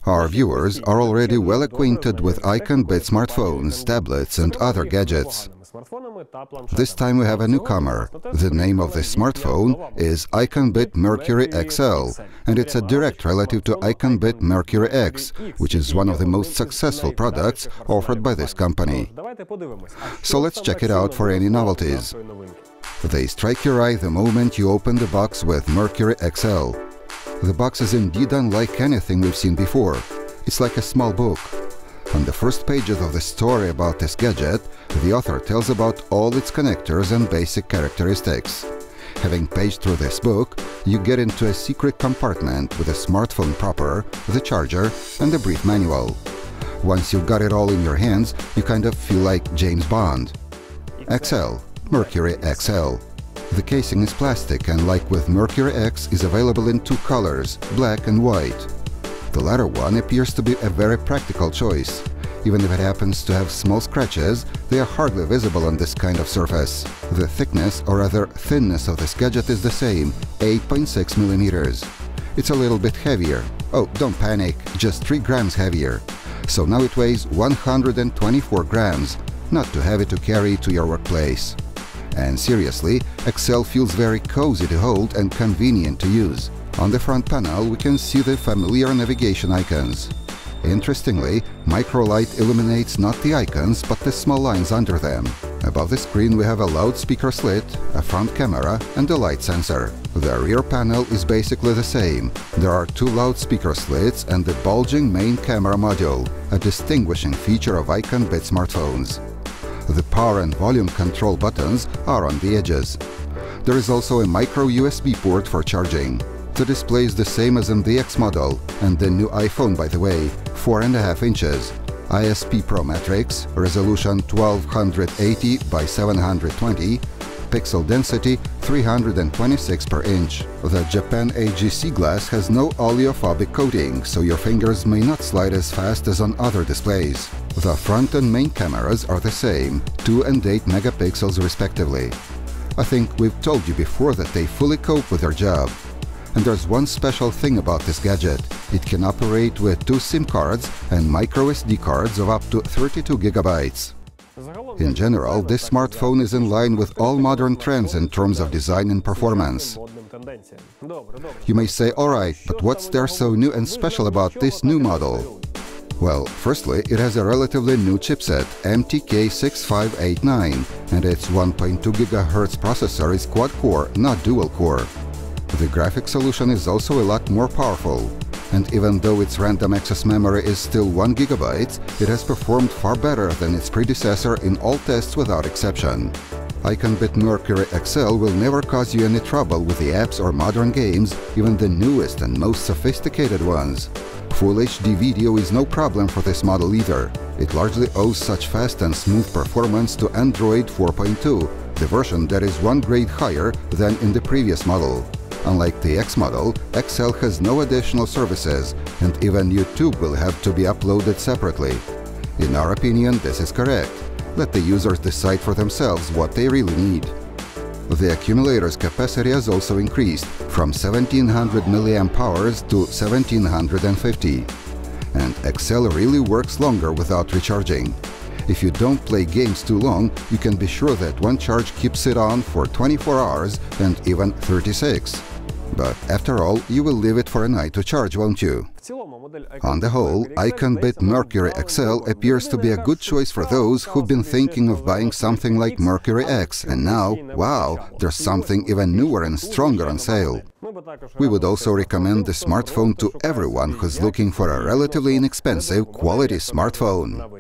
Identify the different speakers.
Speaker 1: Our viewers are already well acquainted with IconBIT smartphones, tablets and other gadgets. This time we have a newcomer. The name of this smartphone is IconBIT Mercury XL, and it's a direct relative to IconBIT Mercury X, which is one of the most successful products offered by this company. So let's check it out for any novelties. They strike your eye the moment you open the box with Mercury XL. The box is indeed unlike anything we've seen before. It's like a small book. On the first pages of the story about this gadget, the author tells about all its connectors and basic characteristics. Having paged through this book, you get into a secret compartment with a smartphone proper, the charger, and a brief manual. Once you've got it all in your hands, you kind of feel like James Bond. XL, Mercury XL. The casing is plastic and, like with Mercury X, is available in two colors, black and white. The latter one appears to be a very practical choice. Even if it happens to have small scratches, they are hardly visible on this kind of surface. The thickness, or rather thinness, of this gadget is the same, 8.6 millimeters. It's a little bit heavier. Oh, don't panic, just 3 grams heavier. So now it weighs 124 grams, not too heavy to carry to your workplace. And seriously, XL feels very cozy to hold and convenient to use. On the front panel we can see the familiar navigation icons. Interestingly, microlight illuminates not the icons but the small lines under them. Above the screen we have a loudspeaker slit, a front camera and a light sensor. The rear panel is basically the same. There are 2 loudspeaker slits and the bulging main camera module, a distinguishing feature of IconBIT smartphones. The power and volume control buttons are on the edges. There is also a micro USB port for charging. The display is the same as in the X model and the new iPhone, by the way, 4.5 inches. ISP Pro Matrix, resolution 1280 by 720, pixel density 326 per inch. The Japan AGC glass has no oleophobic coating, so your fingers may not slide as fast as on other displays. The front and main cameras are the same, 2 and 8 megapixels respectively. I think we've told you before that they fully cope with their job. And there's one special thing about this gadget. It can operate with 2 SIM cards and micro SD cards of up to 32 gigabytes. In general, this smartphone is in line with all modern trends in terms of design and performance. You may say, alright, but what's there so new and special about this new model? Well, firstly, it has a relatively new chipset, MTK6589, and its 1.2 GHz processor is quad-core, not dual-core. The graphics solution is also a lot more powerful, and even though its random access memory is still 1 GB, it has performed far better than its predecessor in all tests without exception. IconBIT Mercury XL will never cause you any trouble with the apps or modern games, even the newest and most sophisticated ones. Full HD video is no problem for this model either. It largely owes such fast and smooth performance to Android 4.2, the version that is 1 grade higher than in the previous model. Unlike the X model, XL has no additional services, and even YouTube will have to be uploaded separately. In our opinion, this is correct. Let the users decide for themselves what they really need. The accumulator's capacity has also increased from 1700 mAh to 1750. And XL really works longer without recharging. If you don't play games too long, you can be sure that one charge keeps it on for 24 hours and even 36. But after all, you will leave it for a night to charge, won't you? On the whole, IconBIT Mercury XL appears to be a good choice for those who've been thinking of buying something like Mercury X, and now, wow, there's something even newer and stronger on sale. We would also recommend the smartphone to everyone who's looking for a relatively inexpensive, quality smartphone.